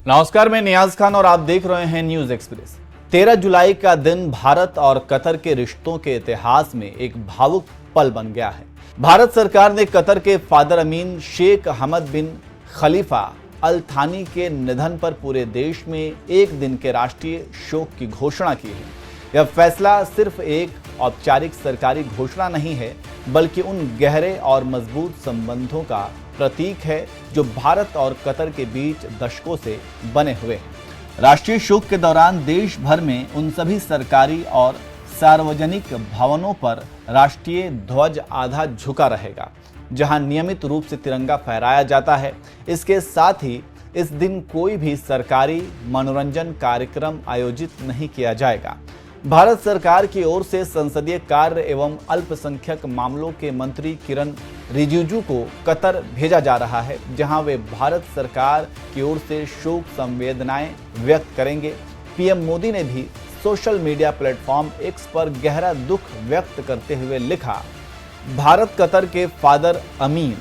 नमस्कार, मैं नियाज खान और आप देख रहे हैं न्यूज एक्सप्रेस। 13 जुलाई का दिन भारत और कतर के रिश्तों के इतिहास में एक भावुक पल बन गया है। भारत सरकार ने कतर के फादर अमीन शेख हमद बिन खलीफा अल थानी के निधन पर पूरे देश में एक दिन के राष्ट्रीय शोक की घोषणा की है। यह फैसला सिर्फ एक औपचारिक सरकारी घोषणा नहीं है, बल्कि उन गहरे और मजबूत संबंधों का प्रतीक है जो भारत और कतर के बीच दशकों से बने हुए हैं। राष्ट्रीय शोक के दौरान देश भर में उन सभी सरकारी और सार्वजनिक भवनों पर राष्ट्रीय ध्वज आधा झुका रहेगा जहां नियमित रूप से तिरंगा फहराया जाता है। इसके साथ ही इस दिन कोई भी सरकारी मनोरंजन कार्यक्रम आयोजित नहीं किया जाएगा। भारत सरकार की ओर से संसदीय कार्य एवं अल्पसंख्यक मामलों के मंत्री किरण रिजिजू को कतर भेजा जा रहा है, जहां वे भारत सरकार की ओर से शोक संवेदनाएं व्यक्त करेंगे। पीएम मोदी ने भी सोशल मीडिया प्लेटफॉर्म एक्स पर गहरा दुख व्यक्त करते हुए लिखा, भारत कतर के फादर अमीन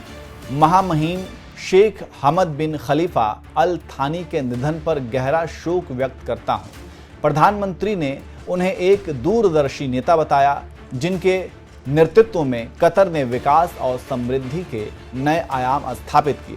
महामहिम शेख हमद बिन खलीफा अल थानी के निधन पर गहरा शोक व्यक्त करता हूं। प्रधानमंत्री ने उन्हें एक दूरदर्शी नेता बताया जिनके नेतृत्व में कतर ने विकास और समृद्धि के नए आयाम स्थापित किए।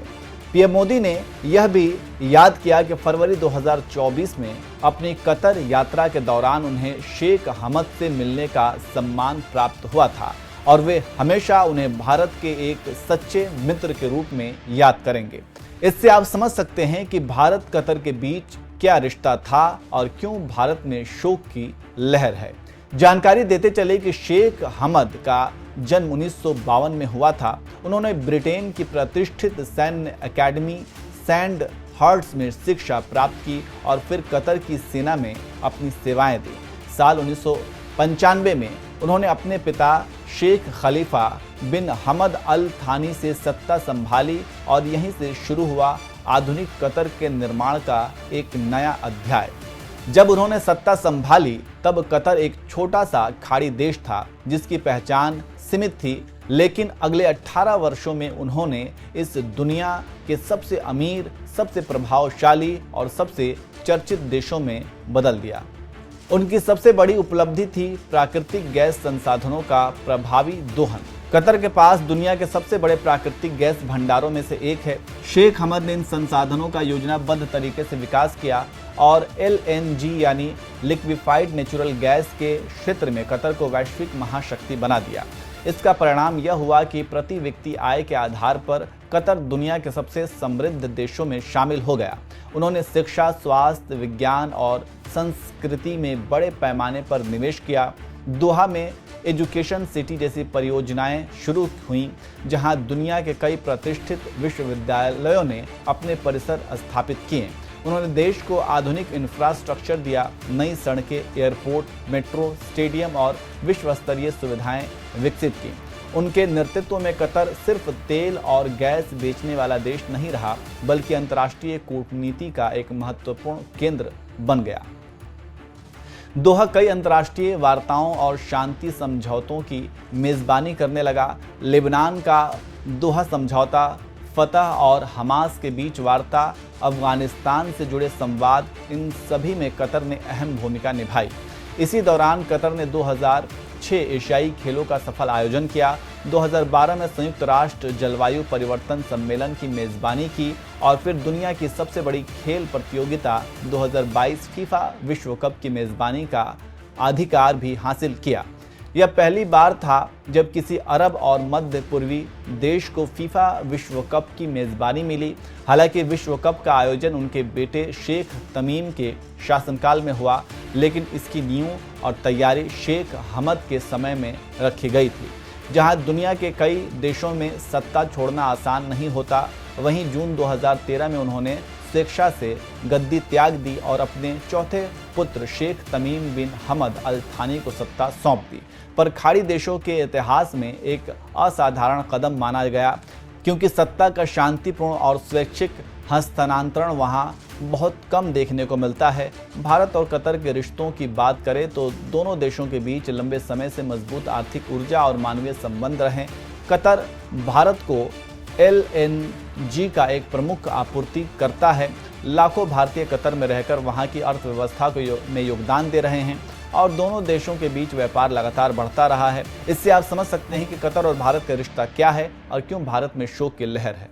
पीएम मोदी ने यह भी याद किया कि फरवरी 2024 में अपनी कतर यात्रा के दौरान उन्हें शेख हमद से मिलने का सम्मान प्राप्त हुआ था और वे हमेशा उन्हें भारत के एक सच्चे मित्र के रूप में याद करेंगे। इससे आप समझ सकते हैं कि भारत कतर के बीच क्या रिश्ता था और क्यों भारत में शोक की लहर है। जानकारी देते चले कि शेख हमद का जन्म 1952 में हुआ था। उन्होंने ब्रिटेन की प्रतिष्ठित सैन्य अकेडमी सैंड हर्ट्स में शिक्षा प्राप्त की और फिर कतर की सेना में अपनी सेवाएं दी। साल 1995 में उन्होंने अपने पिता शेख खलीफा बिन हमद अल थानी से सत्ता संभाली और यहीं से शुरू हुआ आधुनिक कतर के निर्माण का एक नया अध्याय। जब उन्होंने सत्ता संभाली तब कतर एक छोटा सा खाड़ी देश था जिसकी पहचान सीमित थी, लेकिन अगले 18 वर्षों में उन्होंने इस दुनिया के सबसे अमीर, सबसे प्रभावशाली और सबसे चर्चित देशों में बदल दिया। उनकी सबसे बड़ी उपलब्धि थी प्राकृतिक गैस संसाधनों का प्रभावी दोहन। कतर के पास दुनिया के सबसे बड़े प्राकृतिक गैस भंडारों में से एक है। शेख हमद ने इन संसाधनों का योजनाबद्ध तरीके से विकास किया और एलएनजी यानी लिक्विफाइड नेचुरल गैस के क्षेत्र में कतर को वैश्विक महाशक्ति बना दिया। इसका परिणाम यह हुआ कि प्रति व्यक्ति आय के आधार पर कतर दुनिया के सबसे समृद्ध देशों में शामिल हो गया। उन्होंने शिक्षा, स्वास्थ्य, विज्ञान और संस्कृति में बड़े पैमाने पर निवेश किया। दोहा में एजुकेशन सिटी जैसी परियोजनाएं शुरू हुईं, जहां दुनिया के कई प्रतिष्ठित विश्वविद्यालयों ने अपने परिसर स्थापित किए। उन्होंने देश को आधुनिक इंफ्रास्ट्रक्चर दिया, नई सड़कें, एयरपोर्ट, मेट्रो, स्टेडियम और विश्व स्तरीय सुविधाएं विकसित की। उनके नेतृत्व में कतर सिर्फ तेल और गैस बेचने वाला देश नहीं रहा, बल्कि अंतर्राष्ट्रीय कूटनीति का एक महत्वपूर्ण केंद्र बन गया। दोहा कई अंतर्राष्ट्रीय वार्ताओं और शांति समझौतों की मेजबानी करने लगा। लेबनान का दोहा समझौता, फतह और हमास के बीच वार्ता, अफगानिस्तान से जुड़े संवाद, इन सभी में कतर ने अहम भूमिका निभाई। इसी दौरान कतर ने 2006 एशियाई खेलों का सफल आयोजन किया। 2012 में संयुक्त राष्ट्र जलवायु परिवर्तन सम्मेलन की मेजबानी की और फिर दुनिया की सबसे बड़ी खेल प्रतियोगिता 2022 फीफा विश्व कप की मेजबानी का अधिकार भी हासिल किया। यह पहली बार था जब किसी अरब और मध्य पूर्वी देश को फीफा विश्व कप की मेजबानी मिली। हालांकि विश्व कप का आयोजन उनके बेटे शेख तमीम के शासनकाल में हुआ, लेकिन इसकी नींव और तैयारी शेख हमद के समय में रखी गई थी। जहां दुनिया के कई देशों में सत्ता छोड़ना आसान नहीं होता, वहीं जून 2013 में उन्होंने शिक्षा से गद्दी त्याग दी और अपने चौथे पुत्र शेख तमीम बिन हमद अल थानी को सत्ता सौंप दी। पर खाड़ी देशों के इतिहास में एक असाधारण कदम माना गया, क्योंकि सत्ता का शांतिपूर्ण और स्वैच्छिक हस्तांतरण वहां बहुत कम देखने को मिलता है। भारत और कतर के रिश्तों की बात करें तो दोनों देशों के बीच लंबे समय से मजबूत आर्थिक ऊर्जा और मानवीय संबंध रहे। कतर भारत को LNG LNG का एक प्रमुख आपूर्तिकर्ता है। लाखों भारतीय कतर में रहकर वहां की अर्थव्यवस्था में योगदान दे रहे हैं और दोनों देशों के बीच व्यापार लगातार बढ़ता रहा है। इससे आप समझ सकते हैं कि कतर और भारत का रिश्ता क्या है और क्यों भारत में शोक की लहर है।